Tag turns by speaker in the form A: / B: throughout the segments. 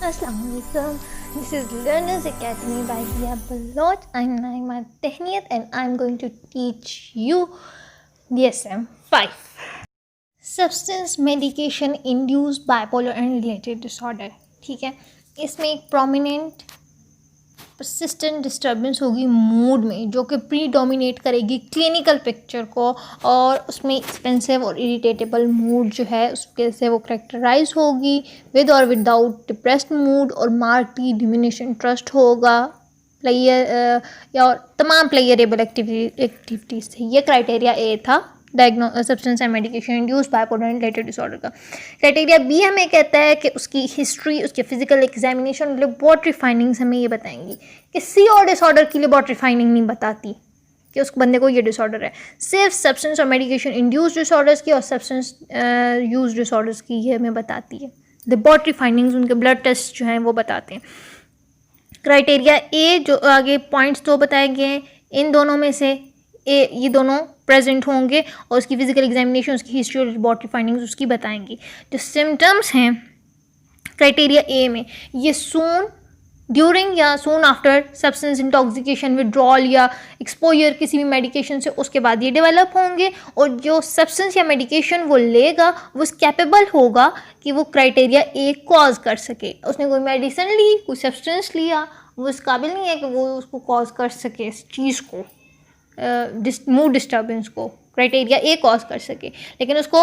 A: Assalamualaikum. This is Learners Academy by Hiya Balot. I'm Naima Tehniyat and I'm going to teach you DSM 5. Substance medication induced bipolar and related disorder. ठीक है, इसमें एक prominent persistent disturbance होगी mood में, जो कि predominate करेगी clinical picture को, और उसमें एक्सपेंसिव और इरिटेटेबल मूड जो है उसके से वो करेक्टराइज होगी विद और विदाउट डिप्रेस्ड मूड, और मार्कली डिमिनिशन ट्रस्ट होगा प्लेयर या और तमाम प्लेयरेबल एक्टिविटीज़ से। ये क्राइटेरिया ए था substance and medication induced bipolar and related disorder का। क्राइटेरिया बी हमें कहता है कि उसकी हिस्ट्री, उसके फिजिकल एग्जामिनेशन, लेबॉर्ट्री फाइंडिंग्स हमें ये बताएंगी। किसी और डिसऑर्डर की लेबॉर्ट्री फाइंडिंग नहीं बताती कि उस बंदे को ये डिसऑर्डर है, सिर्फ सब्सटेंस और मेडिकेशन इंड्यूस्ड डिसऑर्डर्स की और सब्सटेंस यूज डिसऑर्डर्स की ये हमें बताती है। लेबॉर्ट्री फाइंडिंग्स, उनके ब्लड टेस्ट जो हैं वो बताते हैं। क्राइटेरिया ए जो आगे पॉइंट्स दो बताए गए हैं, इन दोनों में से ये दोनों प्रेजेंट होंगे और उसकी फिजिकल एग्जामिनेशन, उसकी हिस्ट्री और लेबॉर्ट्री फाइंडिंग्स उसकी बताएंगी। जो सिम्टम्स हैं क्राइटेरिया ए में, ये सून, ड्यूरिंग या soon after substance intoxication, withdrawal या एक्सपोजर किसी भी मेडिकेशन से, उसके बाद ये डेवलप होंगे। और जो सब्सटेंस या मेडिकेशन वो लेगा वो इस कैपेबल होगा कि वो क्राइटेरिया ए कॉज कर सके। उसने कोई मेडिसिन ली, कोई सब्सटेंस लिया, वो इस काबिल नहीं है कि वो उसको कॉज कर सके, इस चीज़ को, मूड डिस्टर्बेंस को क्राइटेरिया ए कॉज कर सके। लेकिन उसको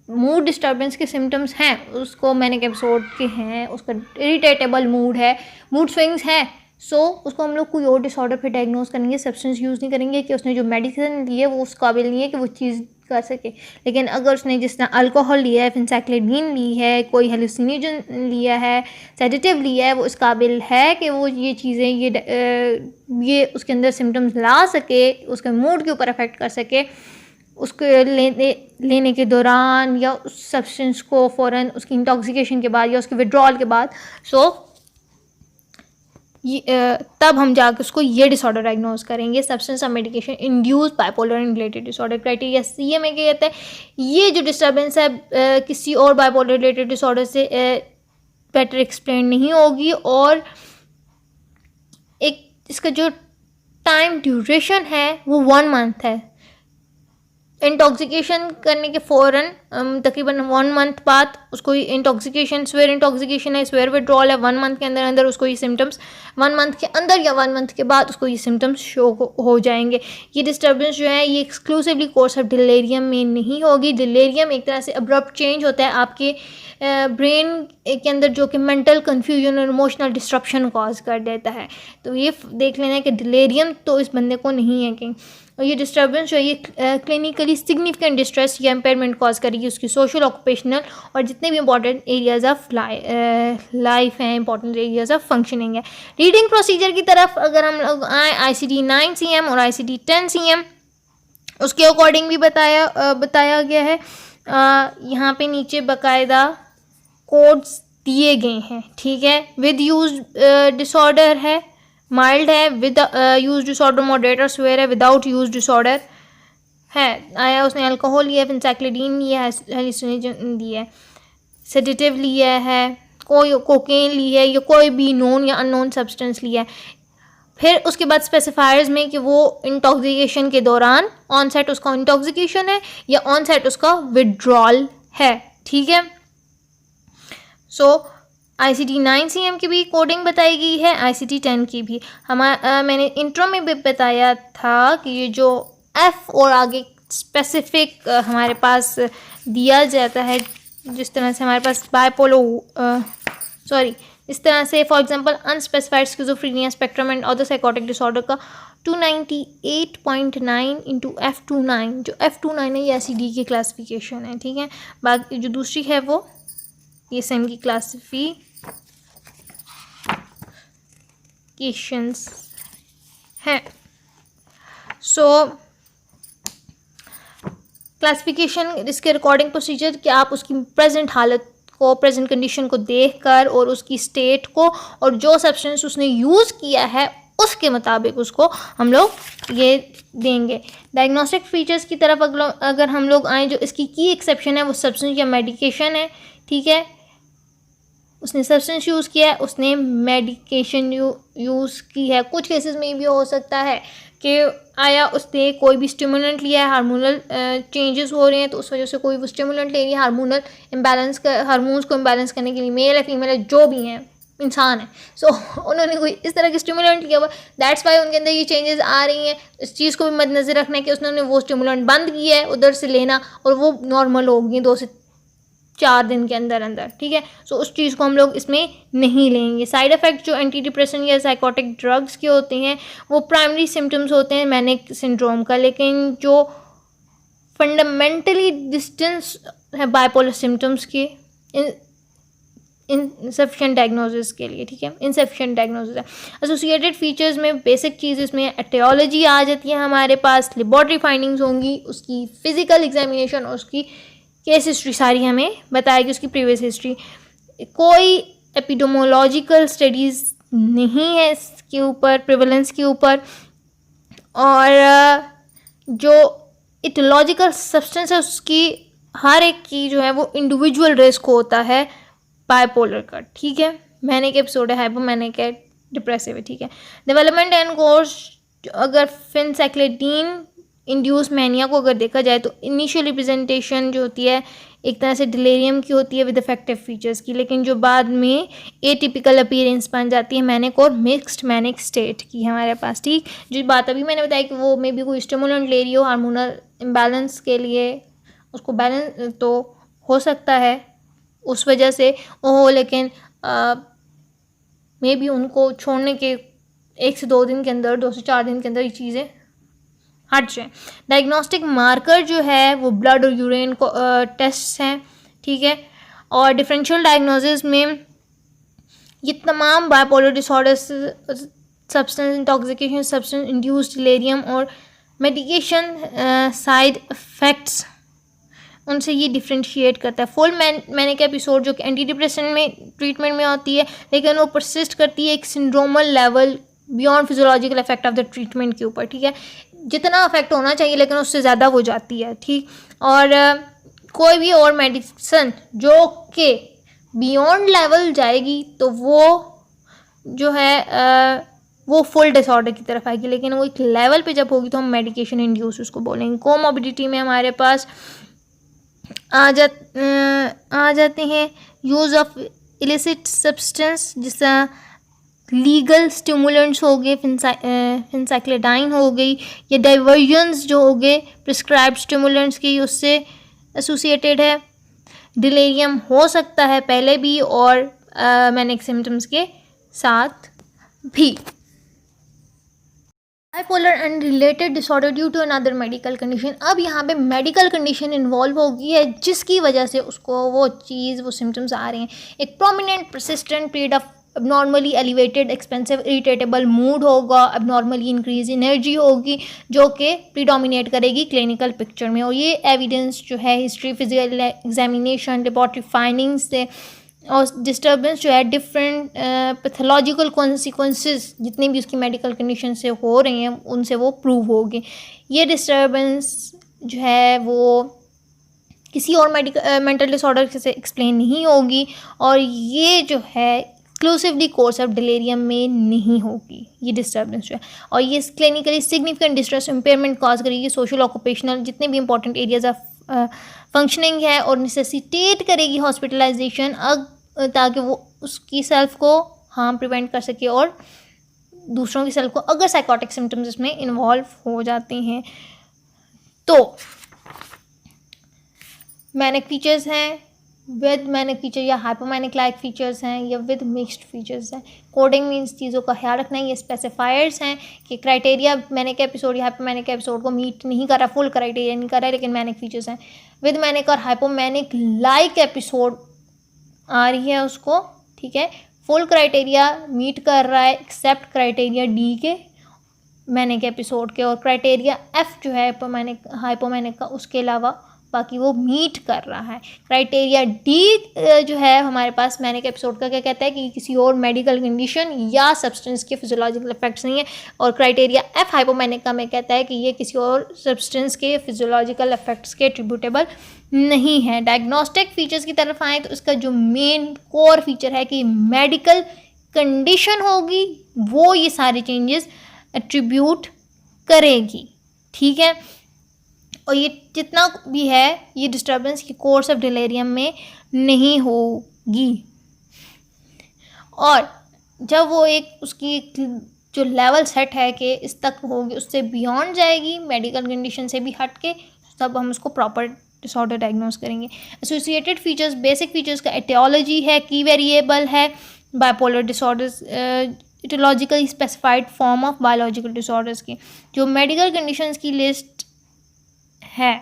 A: मूड डिस्टर्बेंस के सिम्टम्स हैं, उसको मैनिक एपिसोड के हैं, उसका इरिटेटेबल मूड है, मूड स्विंग्स हैं, सो उसको हम लोग कोई और डिसऑर्डर पे डायग्नोज करेंगे, सब्सटेंस यूज़ नहीं करेंगे कि उसने जो मेडिसिन ली है वो उस काबिल नहीं है कि वो चीज़ कर सके। लेकिन अगर उसने जिस तरह अल्कोहल लिया है, फेंसाइक्लिडीन ली है, कोई हेलुसिनोजन लिया है, सेडेटिव लिया है, वो इस काबिल है कि वो ये चीज़ें ये उसके अंदर सिम्टम्स ला सके, उसके मूड के ऊपर अफेक्ट कर सके, उसको लेने के दौरान या उस सब्सटेंस को फ़ौरन उसकी इंटॉक्सिकेशन के बाद या उसके विड्रॉल के बाद। तब हम जाकर उसको ये डिसऑर्डर डायग्नोज करेंगे, सब्सटेंस और medication induced bipolar and related disorder. Criteria C में क्या कहता है, ये जो डिस्टर्बेंस है किसी और बाइपोलर रिलेटेड डिसऑर्डर से बेटर एक्सप्लेन नहीं होगी, और एक इसका जो टाइम ड्यूरेशन है वो 1 मंथ है। इंटॉक्सिकेशन करने के फ़ौरन तकरीबन 1 मंथ बाद उसको इंटॉक्सिकेशन, स्वेयर इंटॉक्सिकेशन है, स्वेयर विड्रॉल है, 1 मंथ के अंदर अंदर उसको ये सिम्टम्स, 1 मंथ के अंदर या 1 मंथ के बाद उसको ये सिम्टम्स शो हो जाएंगे। ये डिस्टर्बेंस जो है ये एक्सक्लूसिवली कोर्स ऑफ डिलेरियम में नहीं होगी। डिलेरियम एक तरह से अब्रप्ट चेंज होता है आपके ब्रेन के अंदर, जो कि मेंटल कन्फ्यूजन और इमोशनल डिस्ट्रप्शन कॉज कर देता है। तो ये देख लेना है कि डिलेरियम तो इस बंदे को नहीं है कहीं। और ये डिस्टर्बेंस जो है ये क्लिनिकली सिग्निफिकेंट डिस्ट्रेस या इम्पेयरमेंट कॉज करेगी उसकी सोशल, ऑक्यूपेशनल और जितने भी इंपॉर्टेंट एरियाज़ ऑफ लाइफ हैं, इंपॉर्टेंट एरियाज़ ऑफ फंक्शनिंग है। रीडिंग प्रोसीजर की तरफ अगर हम लोग आए, ICD 9CM और ICD 10CM उसके अकॉर्डिंग भी बताया गया है। यहाँ पे नीचे बाकायदा कोड्स दिए गए हैं, ठीक है। विद यूज डिसऑर्डर है, माइल्ड है, विद यूज डिसऑर्डर मॉडरेट और स्वेयर है, विदाउट यूज डिसऑर्डर है, आया उसने अल्कोहल लिया है, फेंसाइक्लिडीन लिया है, हेलुसिनोजन लिया है, सेडेटिव लिया है, कोई कोकेन ली है, या कोई भी नोन या अननोन सब्सटेंस लिया है। फिर उसके बाद स्पेसिफायर्स में कि वो इंटॉक्सिकेशन के दौरान ऑन सेट उसका इंटॉक्सिकेशन है या ऑन सेट उसका विड्रॉल है, ठीक है। ICD 9CM की भी कोडिंग बताई गई है, ICD 10 की भी। मैंने इंट्रो में भी बताया था कि ये जो F और आगे स्पेसिफिक हमारे पास दिया जाता है, जिस तरह से हमारे पास इस तरह से for example unspecified schizophrenia spectrum and other psychotic disorder का 298.9 इंटू F29, जो F29 है ये ICD की क्लासिफिकेशन है, ठीक है। बाकी जो दूसरी है वो DSM की क्लासिफिकेशंस हैं। क्लासिफिकेशन इसके रिकॉर्डिंग प्रोसीजर कि आप उसकी प्रेजेंट हालत को, प्रेजेंट कंडीशन को देखकर और उसकी स्टेट को और जो सब्सटेंस उसने यूज़ किया है उसके मुताबिक उसको हम लोग ये देंगे। डायग्नोस्टिक फीचर्स की तरफ अगर हम लोग आएँ, जो इसकी की एक्सेप्शन है वो सब्सटेंस या मेडिकेशन है, ठीक है। उसने सब्सटेंस यूज़ किया है, उसने मेडिकेशन यूज़ की है। कुछ केसेस में भी हो सकता है कि आया उसने कोई भी स्टिमुलेंट लिया है, हार्मोनल चेंजेस हो रहे हैं तो उस वजह से कोई वो स्टिमुलेंट ले रही है हार्मोनल इम्बैलेंस का, हार्मोन्स को इम्बैलेंस करने के लिए, मेल है फीमेल है जो भी हैं, इंसान है, सो उन्होंने कोई इस तरह के स्टिमुलेंट लिया हुआ, दैट्स वाई उनके अंदर ये चेंजेस आ रही हैं। इस चीज़ को भी मद्देनजर रखना है कि उसने वो स्टिमुलेंट बंद किया है उधर से लेना और वो नॉर्मल हो गई 2 से 4 दिन के अंदर अंदर, ठीक है। सो उस चीज़ को हम लोग इसमें नहीं लेंगे। साइड इफ़ेक्ट जो एंटी डिप्रेशन या साइकोटिक ड्रग्स के होते हैं वो प्राइमरी सिम्टम्स होते हैं मैनिक सिंड्रोम का, लेकिन जो फंडामेंटली डिस्टेंस है बाइपोलर सिम्टम्स के इनसफिशिएंट डायग्नोसिस के लिए, ठीक है, इनसफिशिएंट डायग्नोसिस है। एसोसिएटेड फीचर्स में बेसिक चीज़ इसमें एटियोलॉजी आ जाती है हमारे पास, लेबॉर्ट्री फाइंडिंग्स होंगी, उसकी फिजिकल एग्जामिनेशन और उसकी केस हिस्ट्री सारी हमें बताएगी, उसकी प्रीवियस हिस्ट्री। कोई एपिडेमोलॉजिकल स्टडीज़ नहीं है इसके ऊपर, प्रिवलेंस के ऊपर, और जो इटियोलॉजिकल सब्सटेंस है उसकी हर एक की जो है वो इंडिविजुअल रिस्क होता है बाइपोलर का, ठीक है। मैनिक एपिसोड है, हाइपोमैनिक है, डिप्रेसिव है, ठीक है। डेवलपमेंट एंड कोर्स, अगर फेनसाइक्लिडीन इंड्यूस मैनिया को अगर देखा जाए तो इनिशियल रिप्रेजेंटेशन जो होती है एक तरह से डिलेरियम की होती है विद इफेक्टिव फीचर्स की, लेकिन जो बाद में एटिपिकल अपीयरेंस बन जाती है मैनिक और मिक्स्ड मैनिक स्टेट की हमारे पास, ठीक। जो बात अभी मैंने बताया कि वो मे बी कोई स्टिमुलेंट ले रही हो हार्मोनल इम्बैलेंस के लिए, उसको बैलेंस तो हो सकता है उस वजह से हो, लेकिन मे बी उनको छोड़ने के 1 से 2 दिन के अंदर, 2 से 4 दिन के अंदर ये चीज़ें हट जाए। डायग्नोस्टिक मार्कर जो है वो ब्लड और यूरिन को टेस्ट हैं, ठीक है। और डिफरेंशियल डायग्नोसिस में ये तमाम bipolar disorders, substance intoxication, substance induced delirium और मेडिकेशन साइड इफ़ेक्ट्स, उनसे ये डिफ्रेंशिएट करता है। फुल मैनिक एपिसोड जो कि एंटी डिप्रेशन में ट्रीटमेंट में होती है, लेकिन वो परसिस्ट करती है एक syndromal level beyond physiological effect of the treatment के ऊपर, ठीक है। जितना इफेक्ट होना चाहिए लेकिन उससे ज़्यादा हो जाती है, ठीक। और कोई भी और मेडिसिन जो कि बियॉन्ड लेवल जाएगी तो वो जो है वो फुल डिसऑर्डर की तरफ आएगी, लेकिन वो एक लेवल पे जब होगी तो हम मेडिकेशन इंड्यूस उसको बोलेंगे। कोमॉर्बिडिटी में हमारे पास आ जाते हैं यूज़ ऑफ इलिसिट सब्सटेंस, जिसका लीगल स्टिमुलेंट्स हो गए, फेनसाइक्लिडाइन हो गई, या डाइवर्जन्स जो हो गए प्रिस्क्राइब्ड स्टिमुलेंट्स की, उससे एसोसिएटेड है। डिलेरियम हो सकता है पहले भी और मैनिक सिम्टम्स के साथ भी। Bipolar and related disorder due to another medical condition, अब यहाँ पे मेडिकल कंडीशन इन्वॉल्व हो गई है जिसकी वजह से उसको वो चीज़, वो सिम्टम्स आ रहे हैं। एक prominent persistent period of abnormally elevated expensive irritable mood होगा, abnormally increase एनर्जी होगी जो कि प्रीडोमिनेट करेगी क्लिनिकल पिक्चर में। और ये एविडेंस जो है history, physical examination, laboratory findings से और डिस्टर्बेंस जो है डिफरेंट पैथोलॉजिकल कॉन्सिक्वेंसेस जितनी भी उसकी मेडिकल कंडीशन से हो रही हैं उनसे वो प्रूव होगी। ये डिस्टर्बेंस जो है वो किसी और मेंटल डिसऑर्डर से एक्सप्लेन नहीं होगी, और ये जो है एक्सक्लूसिवली कोर्स ऑफ डिलेरियम में नहीं होगी ये डिस्टर्बेंस जो है। और ये clinically significant distress impairment cause करेगी सोशल ऑक्यूपेशनल जितने भी इंपॉर्टेंट एरियाज ऑफ फंक्शनिंग है, और नेसेसिटेट करेगी हॉस्पिटलाइजेशन ताकि वो उसकी सेल्फ को हार्म प्रिवेंट कर सके और दूसरों की सेल्फ को, अगर साइकोटिक सिम्टम्स इसमें इन्वॉल्व हो जाते हैं तो। मैनिक फीचर्स हैं, विद मैनिक फीचर या हाइपोमैनिक लाइक फीचर्स हैं, या विद मिक्स्ड फीचर्स हैं। कोडिंग मीन्स चीज़ों का ख्याल रखना है। ये स्पेसिफायर्स हैं कि क्राइटेरिया मैनिक एपिसोड या हाइपोमैनिक एपिसोड को मीट नहीं कर रहा, फुल क्राइटेरिया नहीं कर रहा है, लेकिन मैनिक फीचर्स हैं। विद मैनिक और हाइपोमैनिक लाइक एपिसोड आ रही है उसको, ठीक है, फुल क्राइटेरिया मीट कर रहा है एक्सेप्ट क्राइटेरिया डी के मैनिक एपिसोड के, और क्राइटेरिया एफ जो है हाइपोमैनिक का उसके अलावा बाकी वो मीट कर रहा है। क्राइटेरिया डी जो है हमारे पास मैनिक एपिसोड का क्या कहता है कि किसी और मेडिकल कंडीशन या सब्सटेंस के फिजियोलॉजिकल इफेक्ट्स नहीं है, और क्राइटेरिया एफ हाइपोमैनिक का में कहता है कि ये किसी और सब्सटेंस के फिजियोलॉजिकल इफेक्ट्स के एट्रीब्यूटेबल नहीं है। डायग्नोस्टिक फीचर्स की तरफ आए तो इसका जो मेन कोर फीचर है कि मेडिकल कंडीशन होगी वो ये सारे चेंजेस एट्रीब्यूट करेगी, ठीक है। और ये जितना भी है ये डिस्टर्बेंस की कोर्स ऑफ डिलेरियम में नहीं होगी। और जब वो एक उसकी जो लेवल सेट है कि इस तक होगी, उससे बियॉन्ड जाएगी, मेडिकल कंडीशन से भी हट के, तब हम उसको प्रॉपर डिसऑर्डर डायग्नोस करेंगे। एसोसिएटेड फीचर्स, बेसिक फीचर्स का एटियोलॉजी है, की वेरिएबल है, bipolar disorders etiologically specified form of biological disorders की जो मेडिकल कंडीशंस की लिस्ट है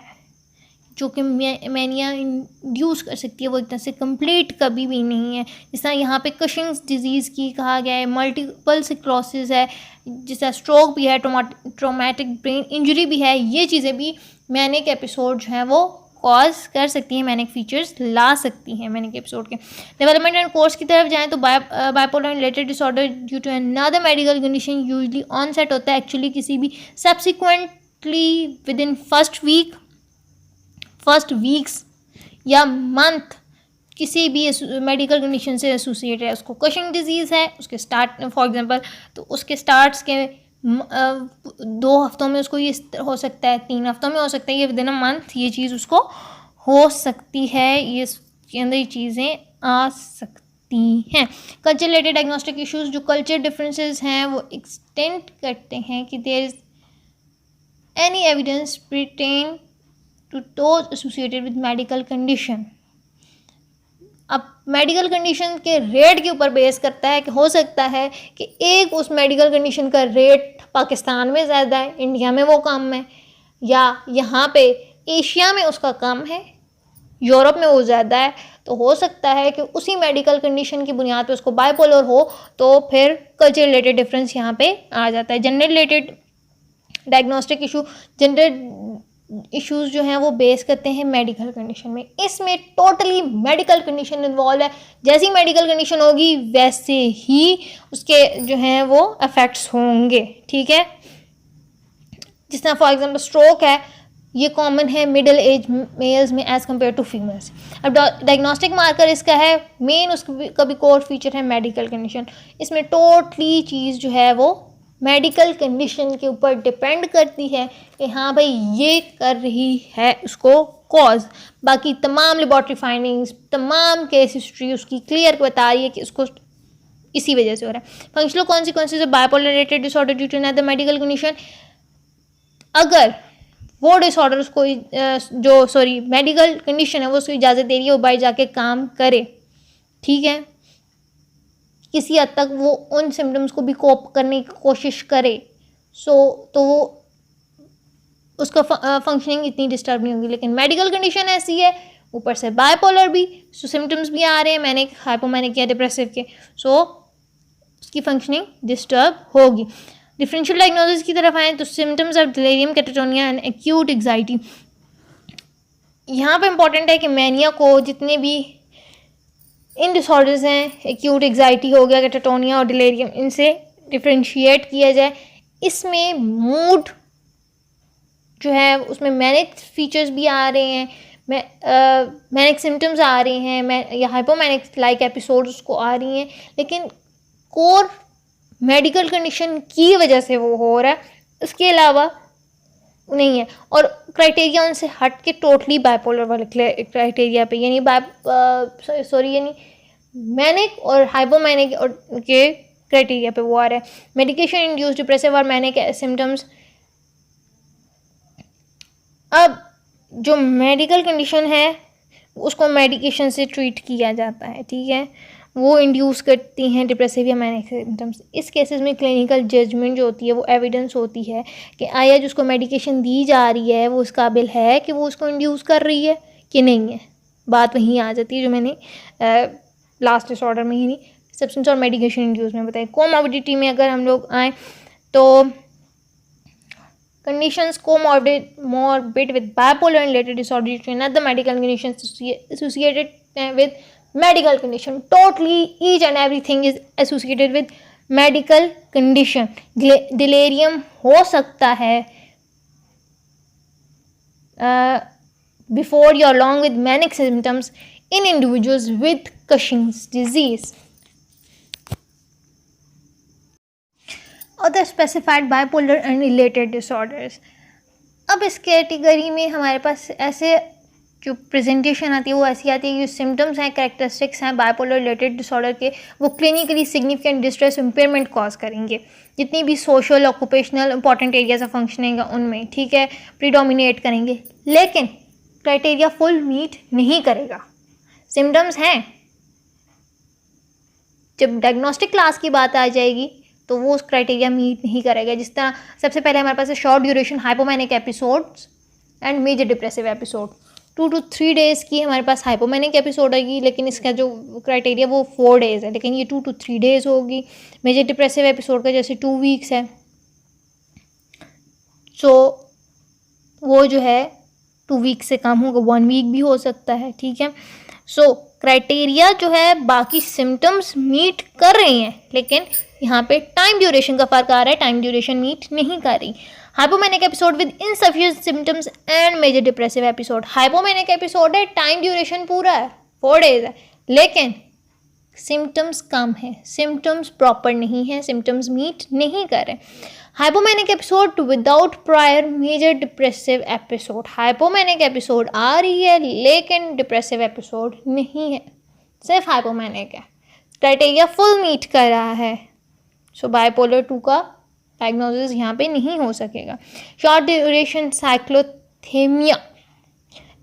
A: जो कि मैनिया इंड्यूस कर सकती है, वो इतना से कंप्लीट कभी भी नहीं है। जिस तरह यहाँ पे कशिंग्स डिजीज़ की कहा गया है, मल्टीपल स्क्लेरोसिस है, जिस तरह स्ट्रोक भी है, ट्रोमैटिक ब्रेन इंजरी भी है, ये चीज़ें भी मैनिक एपिसोड जो हैं वो कॉज कर सकती हैं, मैनिक फीचर्स ला सकती हैं मैनिक एपिसोड के। डेवलपमेंट एंड कोर्स की तरफ जाएँ तो bipolar related disorder due to another medical condition usually onset होता है एक्चुअली किसी भी subsequently within first weeks या मंथ किसी भी मेडिकल कंडीशन से एसोसिएट है। उसको कशिंग डिजीज़ है, उसके स्टार्ट फॉर एग्जांपल, तो उसके स्टार्ट्स के 2 हफ्तों में उसको ये हो सकता है, 3 हफ्तों में हो सकता है, ये विद इन अ मंथ ये चीज़ उसको हो सकती है, ये इसके अंदर ये चीज़ें आ सकती हैं। कल्चर रिलेटेड डायग्नोस्टिक इश्यूज, जो कल्चर डिफरेंसेस हैं वो एक्सटेंड करते हैं कि there is any evidence pertain to those associated with medical condition. अब मेडिकल कंडीशन के रेट के ऊपर बेस करता है कि हो सकता है कि एक उस मेडिकल कंडीशन का रेट पाकिस्तान में ज़्यादा है, इंडिया में वो कम है, या यहाँ पे एशिया में उसका कम है, यूरोप में वो ज़्यादा है। तो हो सकता है कि उसी मेडिकल कंडीशन की बुनियाद पे उसको बाइपोलर हो, तो फिर कल्चर रिलेटेड डिफरेंस यहाँ पे आ जाता है। जनरल रिलेटेड डायग्नोस्टिक इश्यूज़ जो हैं वो बेस करते हैं मेडिकल कंडीशन में। इसमें टोटली मेडिकल कंडीशन इन्वॉल्व है, जैसी मेडिकल कंडीशन होगी वैसे ही उसके जो हैं वो इफ़ेक्ट्स होंगे, ठीक है। जिस तरह फॉर एग्जांपल स्ट्रोक है, ये कॉमन है मिडिल एज मेल्स में एज़ कम्पेयर टू फीमेल्स। अब डायग्नोस्टिक मार्कर इसका है मेन, उसका भी कोर फीचर है मेडिकल कंडीशन। इसमें टोटली चीज़ जो है वो मेडिकल कंडीशन के ऊपर डिपेंड करती है कि हाँ भाई ये कर रही है उसको कॉज। बाकी तमाम लेबॉर्ट्री फाइंडिंग्स, तमाम केस हिस्ट्री उसकी क्लियर बता रही है कि उसको इसी वजह से हो रहा है। Functional consequences of bipolar related disorder due to another medical condition, अगर वो डिसऑर्डर उसको मेडिकल कंडीशन है वो उसको इजाज़त दे रही है वो बाहर जाके काम करे, ठीक है, किसी हद तक वो उन सिम्टम्स को भी कोप करने की कोशिश करे, तो वो उसका फंक्शनिंग इतनी डिस्टर्ब नहीं होगी। लेकिन मेडिकल कंडीशन ऐसी है, ऊपर से बाइपोलर भी, सो सिम्टम्स भी आ रहे हैं मैनिक, हाइपोमैनिक या डिप्रेसिव के, सो उसकी फंक्शनिंग डिस्टर्ब होगी। डिफरेंशियल डायग्नोसिस की तरफ आएँ तो symptoms of delirium, catatonia and acute anxiety. यहाँ पे इम्पॉर्टेंट है कि मैनिया को जितने भी इन डिसऑर्डर्स हैं, एक्यूट एग्जाइटी हो गया, कैटाटोनिया और डिलेरियम, इनसे डिफ्रेंशिएट किया जाए। इसमें मूड जो है उसमें मैनिक फीचर्स भी आ रहे हैं, मैनिक सिम्टम्स आ रहे हैं, या हाइपोमैनिक लाइक एपिसोड्स उसको आ रही हैं, लेकिन कोर मेडिकल कंडीशन की वजह से वो हो रहा है, इसके अलावा नहीं है। और क्राइटेरिया उनसे हट के टोटली बाइपोलर वाले क्राइटेरिया पे, यानी यानी मैनिक और हाइपोमैनिक और के क्राइटेरिया पे वो आ रहा है। मेडिकेशन इंड्यूस्ड डिप्रेसिव और मैनिक सिम्टम्स, अब जो मेडिकल कंडीशन है उसको मेडिकेशन से ट्रीट किया जाता है, ठीक है, वो इंड्यूस करती हैं डिप्रेसिव या मैनिक सिम्टम्स। इस केसेस में क्लिनिकल जजमेंट जो होती है वो एविडेंस होती है कि आया जिसको मेडिकेशन दी जा रही है वो उस काबिल है कि वो उसको इंड्यूस कर रही है कि नहीं है। बात वहीं आ जाती है जो मैंने लास्ट डिसऑर्डर में ही नहीं, सब्सटेंस और मेडिकेशन इंड्यूस में बताया। कोमॉर्बिडिटी में अगर हम लोग आएँ तो conditions comorbid with bipolar and related disorder due to another medical condition associated with medical condition. Totally each and everything is associated with medical condition. Delirium हो सकता है before or along with manic symptoms in individuals with Cushing's disease. Other specified bipolar and related disorders. अब इस category में हमारे पास ऐसे जो presentation आती है वो ऐसी आती है कि सिम्टम्स हैं, कैरेक्टरिस्टिक्स हैं बाइपोलर रिलेटेड डिसऑर्डर के, वो clinically significant distress impairment cause करेंगे जितनी भी social occupational important areas of functioning है उनमें, ठीक है, प्रीडोमिनेट करेंगे, लेकिन क्राइटेरिया फुल मीट नहीं करेगा। सिम्टम्स हैं, जब डायग्नोस्टिक क्लास की बात आ जाएगी तो वो उस क्राइटेरिया मीट नहीं करेगा। जिस तरह सबसे पहले हमारे पास है short duration hypomanic episodes and major depressive episode. 2 to 3 days की हमारे पास हाइपोमैनिक एपिसोड आएगी, लेकिन इसका जो क्राइटेरिया वो 4 डेज़ है, लेकिन ये 2 to 3 डेज़ होगी। मेजर डिप्रेसिव एपिसोड का जैसे 2 वीक्स है, सो वो जो है 2 वीक से कम होगा, 1 वीक भी हो सकता है, ठीक है। सो क्राइटेरिया जो है बाकी सिम्टम्स मीट कर रही हैं, लेकिन यहाँ पे टाइम ड्यूरेशन का फ़र्क आ रहा है, टाइम ड्यूरेशन मीट नहीं कर रही। Hypomanic episode with insufficient symptoms and major depressive episode. Hypomanic episode है, टाइम ड्यूरेशन पूरा है, 4 डेज़ है, लेकिन सिम्टम्स कम है, सिम्टम्स प्रॉपर नहीं है, सिम्टम्स मीट नहीं कर रहे। Hypomanic episode without prior major depressive episode. Hypomanic episode आ रही है लेकिन डिप्रेसिव एपिसोड नहीं है, सिर्फ हाइपोमैनिक है, क्राइटेरिया फुल मीट कर रहा है। सो बाइपोलर 2 का डायग्नोसिस यहाँ पे नहीं हो सकेगा। Short duration cyclothymia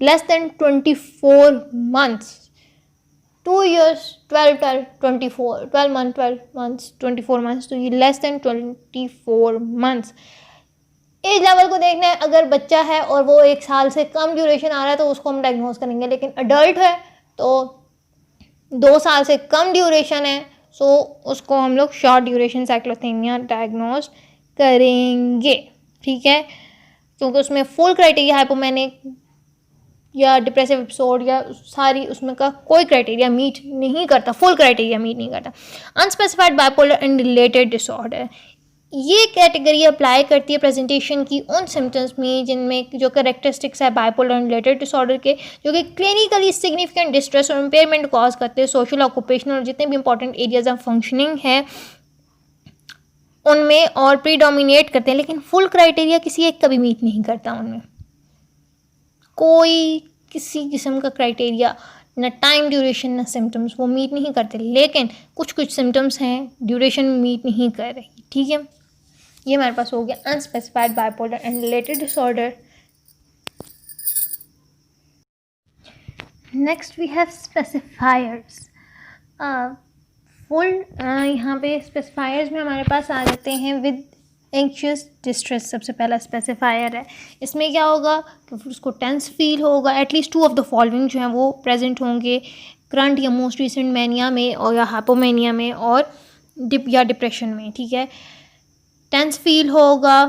A: less than 24 months, 2 years 12 months 24 months, तो ये less than 24 months। Age level को देखना है, अगर बच्चा है और वो 1 साल से कम ड्यूरेशन आ रहा है तो उसको हम डायग्नोज करेंगे, लेकिन अडल्ट है तो 2 साल से कम ड्यूरेशन है, सो उसको हम लोग शॉर्ट ड्यूरेशन साइक्लोथेमिया डायग्नोज करेंगे, ठीक है, क्योंकि उसमें फुल क्राइटेरिया हाइपोमैनिक या डिप्रेसिव एपिसोड या सारी उसमें का कोई क्राइटेरिया मीट नहीं करता, फुल क्राइटेरिया मीट नहीं करता। Unspecified bipolar and related disorder, ये कैटेगरी अप्लाई करती है प्रेजेंटेशन की उन सिम्टम्स में जिनमें जो कैरेक्टरिस्टिक्स है बाइपोलर एंड रिलेटेड डिसऑर्डर के, जो कि क्लिनिकली सिग्निफिकेंट डिस्ट्रेस और इम्पेयरमेंट कॉज करते हैं, सोशल ऑक्यूपेशनल और जितने भी इंपॉर्टेंट एरियाज ऑफ फंक्शनिंग है उनमें, और प्रीडोमिनेट करते हैं, लेकिन फुल क्राइटेरिया किसी एक कभी मीट नहीं करता उनमें, कोई किसी किस्म का क्राइटेरिया, न टाइम ड्यूरेशन न सिम्टम्स, वो मीट नहीं करते, लेकिन कुछ कुछ सिम्टम्स हैं ड्यूरेशन मीट नहीं कर रही, ठीक है। ये हमारे पास हो गया unspecified bipolar and related disorder. Next we have specifiers. Full यहाँ पे स्पेसिफायर्स में हमारे पास आ जाते हैं विद एंक्शियस डिस्ट्रेस, सबसे पहला स्पेसिफायर है। इसमें क्या होगा कि उसको टेंस फील होगा, एटलीस्ट 2 ऑफ द फॉलोइंग जो हैं वो प्रेजेंट होंगे करंट या मोस्ट रिसेंट मैनिया में और या हाइपोमैनिया में और डिप्रेशन में, ठीक है। टेंस फील होगा,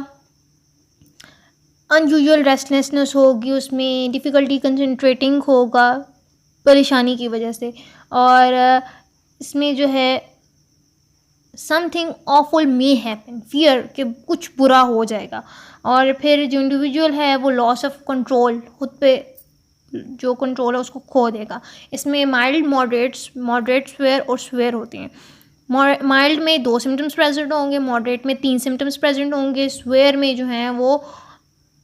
A: अनयूजुअल रेस्टलेसनेस होगी, उसमें डिफ़िकल्टी कंसंट्रेटिंग होगा परेशानी की वजह से, और इसमें जो है something awful may happen, fear कि कुछ बुरा हो जाएगा, और फिर जो इंडिविजुअल है वो लॉस ऑफ कंट्रोल, खुद पे जो कंट्रोल है उसको खो देगा। इसमें माइल्ड, मॉडरेट स्वेयर और स्वेयर होती हैं। माइल्ड में 2 सिम्टम्स प्रेजेंट होंगे, मॉडरेट में 3 सिम्टम्स प्रेजेंट होंगे, स्वेयर में जो हैं वो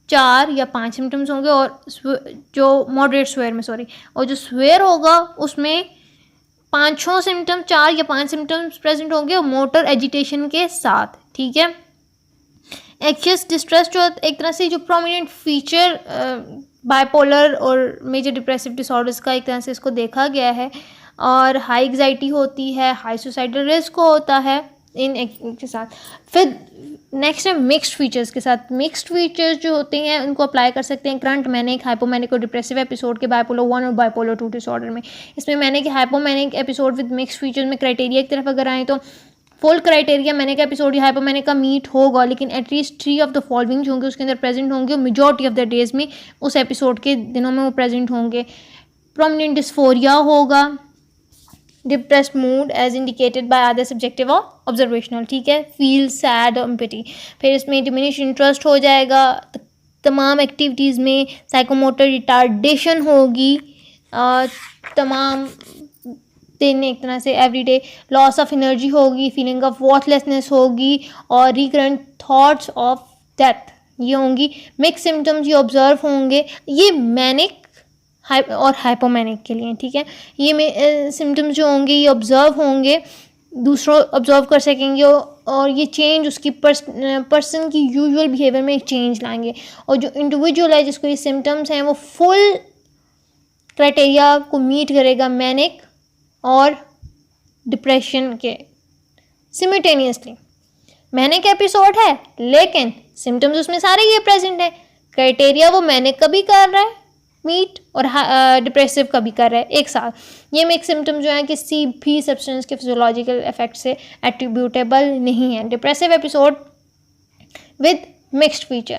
A: 4 या 5 सिम्टम्स होंगे, और जो मॉडरेट स्वेयर में और जो स्वेयर होगा उसमें 5 सिम्टम्स, 4 या 5 सिम्टम्स प्रेजेंट होंगे और मोटर एजिटेशन के साथ, ठीक है। एंक्शियस डिस्ट्रेस जो एक तरह से जो प्रोमिनेंट फीचर बाइपोलर और मेजर डिप्रेसिव डिसऑर्डर्स का एक तरह से इसको देखा गया है, और हाई एग्जाइटी होती है, हाई सुसाइडल रिस्क होता है इन के साथ। फिर नेक्स्ट है मिक्स्ड फीचर्स के साथ। मिक्स्ड फीचर्स जो होते हैं उनको अप्लाई कर सकते हैं करंट मैनिक, हाइपोमैनिक और डिप्रेसिव एपिसोड के बाइपोलर 1 और बाइपोलर 2 डिसऑर्डर में। इसमें मैंने कि hypomanic episode with mixed features में क्राइटेरिया की तरफ अगर आए तो फुल क्राइटेरिया मैनिक एपिसोड या हाइपोमैनिक का मीट होगा, लेकिन एटलीस्ट 3 ऑफ द फॉलोइंग जो होंगे उसके अंदर प्रेजेंट होंगे, और मेजॉरिटी ऑफ द डेज में उस एपिसोड के दिनों में वो प्रेजेंट होंगे। प्रोमिनेंट डिस्फोरिया होगा, depressed mood as indicated by other subjective और ऑब्जर्वेशनल, ठीक है। फील सैड और एम्पैथी। फिर इसमें डिमिनिश इंटरेस्ट हो जाएगा, तमाम एक्टिविटीज़ में साइकोमोटर रिटार्डेशन होगी, तमाम दिन एक तरह से एवरीडे लॉस ऑफ एनर्जी होगी, फीलिंग ऑफ वर्थलेसनेस होगी और रिकरेंट थॉट्स ऑफ डेथ ये होंगी। मिक्स सिम्टम्स ये ऑब्जर्व होंगे, ये मैनिक और हाइपोमैनिक के लिए, ठीक है। ये सिम्टम्स जो होंगे ये ऑब्जर्व होंगे, दूसरों ऑब्जर्व कर सकेंगे और ये चेंज उसकी पर्सन की यूजुअल बिहेवियर में एक चेंज लाएंगे। और जो इंडिविजुअल है जिसको ये सिम्टम्स हैं वो फुल क्राइटेरिया को मीट करेगा मैनिक और डिप्रेशन के सिमिल्टेनियसली। मैनिक एपिसोड है लेकिन सिम्टम्स उसमें सारे ये प्रेजेंट है, क्राइटेरिया वो मैनिक का भी कर रहा है मीट और डिप्रेसिव का भी कर रहा है एक साथ। ये मिक्स सिम्टम जो है किसी भी सब्सटेंस के फिजियोलॉजिकल इफेक्ट से एट्रीब्यूटेबल नहीं है। Depressive episode with mixed feature,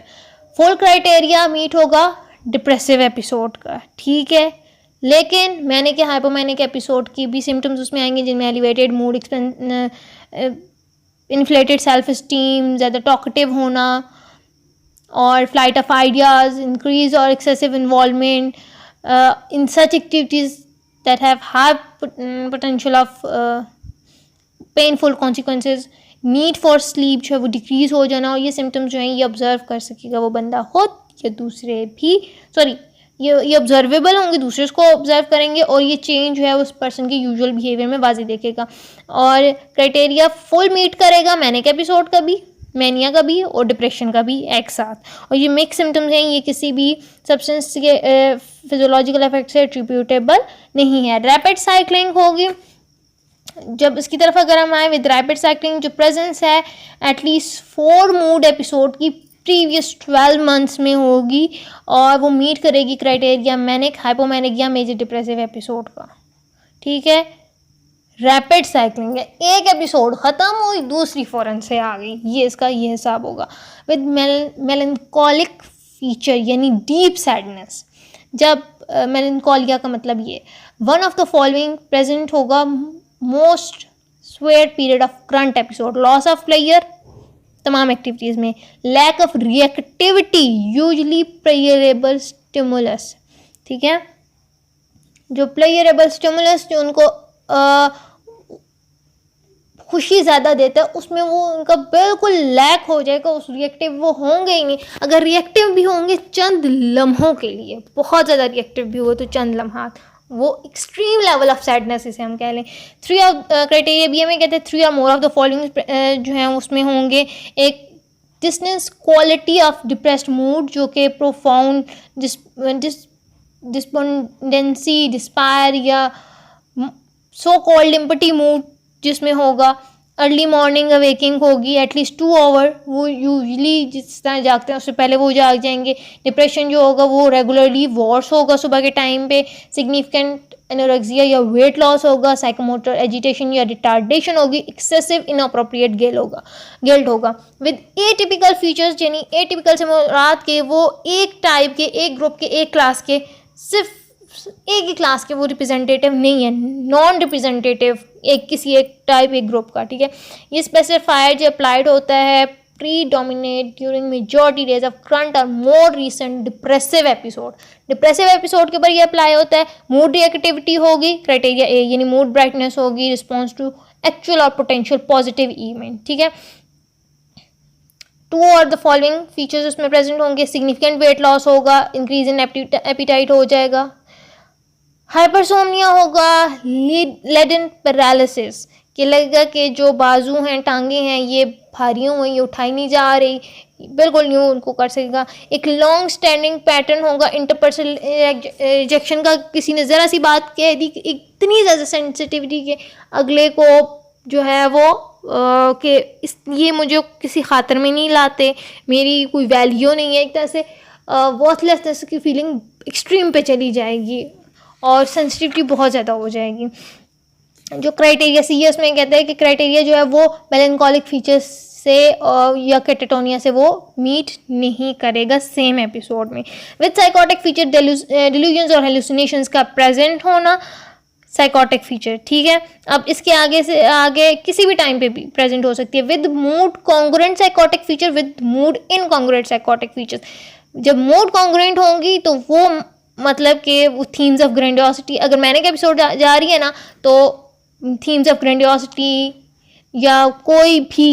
A: full criteria meet होगा डिप्रेसिव एपिसोड का, ठीक है। लेकिन मैंने कि हाइपोमैनिक एपिसोड की भी सिम्टम्स उसमें आएंगे जिनमें elevated mood, inflated self esteem, ज़्यादा टॉकेटिव होना और फ्लाइट ऑफ आइडियाज़, इंक्रीज और excessive involvement in such activities that have high potential of painful consequences. Need for sleep जो है वो डिक्रीज़ हो जाना, और ये सिम्टम्स जो हैं ये ऑब्जर्व कर सकेगा वो बंदा हो या दूसरे भी, सॉरी ये ऑब्जर्वेबल होंगे, दूसरे को ऑब्जर्व करेंगे और ये चेंज जो है उस पर्सन के यूजुअल बिहेवियर में वाज़ेह देखेगा। और क्राइटेरिया फुल मीट करेगा मैनिक एपिसोड का भी, मैनिया का भी और डिप्रेशन का भी एक साथ। और ये मिक्स सिम्टम्स हैं, ये किसी भी सब्सटेंस के फिजियोलॉजिकल इफेक्ट से एट्रीब्यूटेबल नहीं है। रैपिड साइक्लिंग होगी, जब इसकी तरफ अगर हम आए विद रैपिड साइक्लिंग जो प्रेजेंस है एटलीस्ट 4 मूड एपिसोड की प्रीवियस 12 मंथ्स में होगी और वो मीट करेगी क्राइटेरिया मैनिक, हाइपोमैनिक या मेजर डिप्रेसिव एपिसोड का, ठीक है। रैपिड साइक्लिंग है, एक एपिसोड ख़त्म हुई दूसरी फ़ौरन से आ गई, ये इसका ये हिसाब होगा। विद मेलनकॉलिक फीचर यानी डीप सैडनेस, जब मेलनकॉलिया का मतलब ये one of the following present होगा most severe period of current episode, loss of pleasure तमाम एक्टिविटीज़ में, lack of reactivity usually pleasurable stimulus, ठीक है। जो प्लेयरेबल स्टिमुलस जो उनको खुशी ज़्यादा देता है उसमें वो उनका बिल्कुल लैक हो जाएगा, उस रिएक्टिव वो होंगे ही नहीं। अगर रिएक्टिव भी होंगे चंद लम्हों के लिए, बहुत ज़्यादा रिएक्टिव भी हो तो चंद लम्हात, वो एक्सट्रीम लेवल ऑफ सैडनेस इसे हम कह लें। 3 ऑफ क्राइटेरिया भी हमें कहते हैं 3 और मोर ऑफ द फॉलोइंग जो हैं उसमें होंगे। एक distance quality of depressed mood जो कि प्रोफाउंड डिस्पोंडेंसी, डिस्पायर या सो कॉल्ड एम्पटी मूड जिसमें होगा। अर्ली मॉर्निंग अवेकिंग होगी एटलीस्ट 2 आवर, वो यूजली जिस तरह जागते हैं उससे पहले वो जाग जाएंगे। डिप्रेशन जो होगा वो रेगुलरली वर्स होगा सुबह के टाइम पे। सिग्निफिकेंट एनोरेक्सिया या वेट लॉस होगा। साइकोमोटर एजिटेशन या रिटार्डेशन होगी। एक्सेसिव इनअप्रोप्रिएट गिल्ट होगा। विद एटिपिकल फीचर्स, यानी एटिपिकल से मुराद के वो एक टाइप के, एक ग्रुप के, एक क्लास के, सिर्फ एक ही क्लास के वो रिप्रेजेंटेटिव नहीं है, नॉन रिप्रेजेंटेटिव, एक किसी एक टाइप एक ग्रुप का, ठीक है। ये स्पेसिफायर जो अप्लाइड होता है predominate during majority days of current और more recent depressive episode. Depressive episode के ऊपर ये अप्लाई होता है। मूड रिएक्टिविटी होगी, क्राइटेरिया ए यानी मूड ब्राइटनेस होगी, रिस्पॉन्स टू एक्चुअल और पोटेंशियल पॉजिटिव इवेंट, ठीक है। 2 और द फॉलोइंग फीचर्स उसमें प्रेजेंट होंगे। सिग्निफिकेंट वेट लॉस होगा, इंक्रीज इन एपिटाइट हो जाएगा, हाइपरसोमनिया होगा, लेडन पैरालिसिस कि लगेगा कि जो बाजू हैं, टांगे हैं, ये भारी हुई, ये उठाई नहीं जा रही, बिल्कुल न्यू उनको कर सकेगा। एक लॉन्ग स्टैंडिंग पैटर्न होगा इंटरपर्सनल रिजेक्शन का, किसी ने ज़रा सी बात कह दी इतनी ज़्यादा सेंसिटिविटी के अगले को जो है वो कि ये मुझे किसी खातर में नहीं लाते, मेरी कोई वैल्यू नहीं है, एक तरह से वर्थलेसनेस की फीलिंग एक्सट्रीम पे चली जाएगी और सेंसिटिविटी बहुत ज़्यादा हो जाएगी। जो क्राइटेरिया सी है उसमें कहते हैं कि क्राइटेरिया जो है वो मेलनकॉलिक फीचर्स से या कैटेटोनिया से वो मीट नहीं करेगा सेम एपिसोड में। विद साइकोटिक फीचर, डिल्यूजन्स और हेलुसिनेशंस का प्रेजेंट होना साइकोटिक फीचर, ठीक है। अब इसके आगे से आगे किसी भी टाइम पे भी प्रेजेंट हो सकती है। With mood congruent psychotic feature, with mood incongruent psychotic features. जब मूड कॉन्ग्रुएंट होंगी तो वो मतलब कि वो थीम्स ऑफ ग्रैंडियोसिटी, अगर मैंने का एपिसोड जा रही है ना तो थीम्स ऑफ ग्रैंडियोसिटी या कोई भी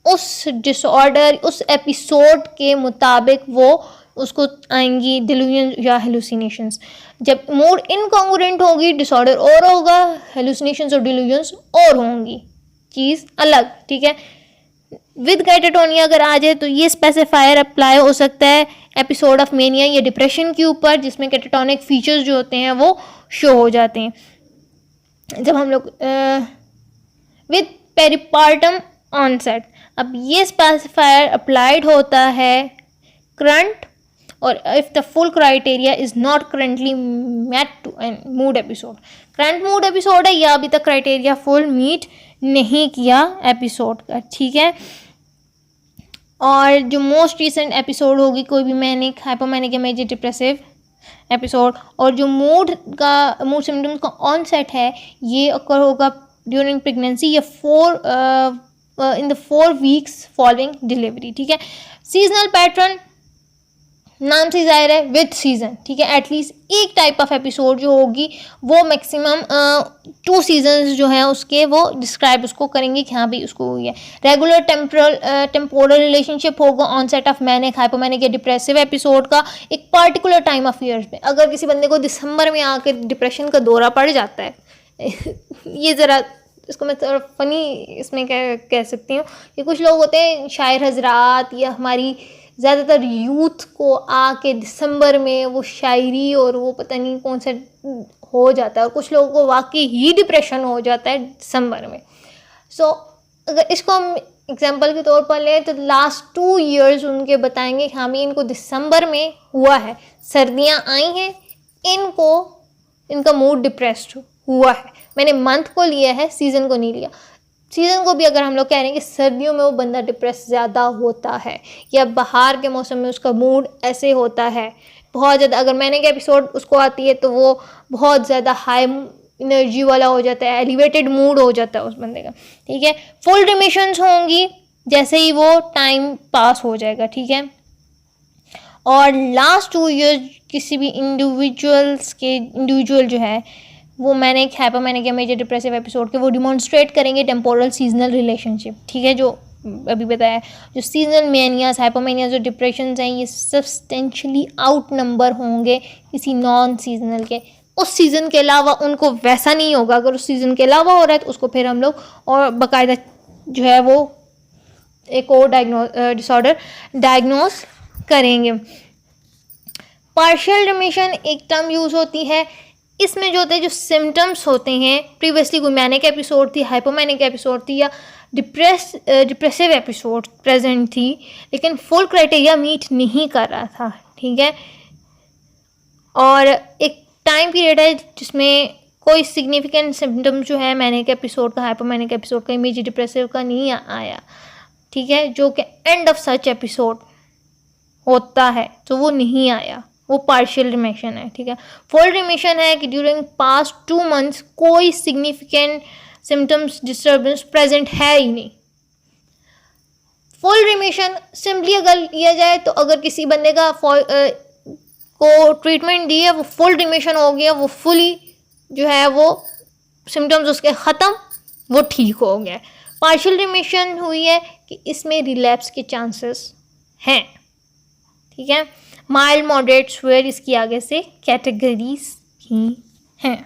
A: उस डिसऑर्डर उस एपिसोड के मुताबिक वो उसको आएंगी डिल्यूजन या हेलुसिनेशंस। जब मूड इनकॉन्ग्रुएंट होगी डिसऑर्डर और होगा, हेलुसिनेशंस और डिल्यूजन्स और होंगी, चीज़ अलग, ठीक है। विद कैटाटोनिया अगर आ जाए तो ये स्पेसिफायर अप्लाई हो सकता है एपिसोड ऑफ मेनिया या डिप्रेशन के ऊपर, जिसमें कैटाटोनिक फीचर्स जो होते हैं वो शो हो जाते हैं जब हम लोग विद पेरिपार्टम ऑनसेट। अब ये स्पेसिफायर अप्लाइड होता है करंट और if the full criteria is not currently met to an mood episode. Current mood episode है या अभी तक क्राइटेरिया फुल मीट नहीं किया एपिसोड का, ठीक है। और जो मोस्ट रिसेंट एपिसोड होगी कोई भी मैनिक हाइपोमैनिक या मेजर डिप्रेसिव एपिसोड, और जो मूड सिम्टम्स का ऑनसेट है ये अकर होगा ड्यूरिंग प्रेगनेंसी या in the 4 weeks following delivery, ठीक है। सीजनल पैटर्न नाम से जाहिर है विद सीजन, ठीक है। एटलीस्ट एक टाइप ऑफ एपिसोड जो होगी वो मैक्सिमम 2 सीजन्स जो हैं उसके वो डिस्क्राइब उसको करेंगे कि हाँ भाई उसको हुई है। रेगुलर टेम्पोरल रिलेशनशिप होगा ऑनसेट ऑफ मैनिक हाइपोमैनिक या डिप्रेसिव एपिसोड का एक पार्टिकुलर टाइम ऑफ ईयर्स में। अगर किसी बंदे को दिसंबर में आकर डिप्रेशन का दौरा पड़ जाता है ये ज़रा इसको मैं थोड़ा फनी इसमें कह सकती हूँ कि कुछ लोग होते हैं शायर हजरात या हमारी ज़्यादातर यूथ को आके दिसंबर में वो शायरी और वो पता नहीं कौन सा हो जाता है, और कुछ लोगों को वाकई ही डिप्रेशन हो जाता है दिसंबर में। सो अगर इसको हम एग्जांपल के तौर पर लें तो लास्ट 2 इयर्स उनके बताएंगे कि हाँ भी इनको दिसंबर में हुआ है, सर्दियाँ आई हैं, इनका मूड डिप्रेस्ड हुआ है। मैंने मंथ को लिया है, सीज़न को नहीं लिया। सीज़न को भी अगर हम लोग कह रहे हैं कि सर्दियों में वो बंदा डिप्रेस ज़्यादा होता है या बाहर के मौसम में उसका मूड ऐसे होता है बहुत ज़्यादा, अगर मैंने के एपिसोड उसको आती है तो वो बहुत ज़्यादा हाई एनर्जी वाला हो जाता है, एलिवेटेड मूड हो जाता है उस बंदे का, ठीक है। फुल रिमिशंस होंगी जैसे ही वो टाइम पास हो जाएगा, ठीक है। और लास्ट 2 ईयर्स किसी भी इंडिविजुअल जो है वो मैंने एक हाइपोमैनिक या मेजर डिप्रेसिव एपिसोड के वो डिमॉन्स्ट्रेट करेंगे टेम्पोरल सीजनल रिलेशनशिप, ठीक है। जो अभी बताया जो सीजनल मैनियाज हाइपोमैनियाज और डिप्रेशंस हैं ये सब्सटेंशियली आउट नंबर होंगे किसी नॉन सीजनल के। उस सीज़न के अलावा उनको वैसा नहीं होगा, अगर उस सीज़न के अलावा हो रहा है तो उसको फिर हम लोग और बाकायदा जो है वो एक और डिसऑर्डर डायग्नोस करेंगे। पार्शियल रिमिशन एक टर्म यूज़ होती है, इसमें जो होते हैं जो सिम्टम्स होते हैं, प्रीवियसली कोई मैनिक एपिसोड थी, हाइपोमैनिक एपिसोड थी या डिप्रेसिव एपिसोड प्रेजेंट थी लेकिन फुल क्राइटेरिया मीट नहीं कर रहा था, ठीक है। और एक टाइम पीरियड है जिसमें कोई सिग्निफिकेंट सिम्टम्स जो है मैनिक एपिसोड का हाइपोमैनिक एपिसोड का मेजर डिप्रेसिव का नहीं आया, ठीक है, जो कि एंड ऑफ सच एपिसोड होता है तो वो नहीं आया, वो पार्शियल रिमिशन है, ठीक है। फुल रिमिशन है कि ड्यूरिंग पास्ट 2 मंथ्स कोई सिग्निफिकेंट सिम्टम्स डिस्टर्बेंस प्रेजेंट है ही नहीं। फुल रिमिशन सिंपली अगर लिया जाए तो अगर किसी बंदे का को ट्रीटमेंट दी है वो फुल रिमिशन हो गया, वो फुली जो है वो सिम्टम्स उसके ख़त्म, वो ठीक हो गया। पार्शियल रिमिशन हुई है कि इसमें रिलैप्स के चांसेस हैं, ठीक है। माइल्ड मॉडरेट स्वेयर इसकी आगे से कैटेगरीज ही हैं।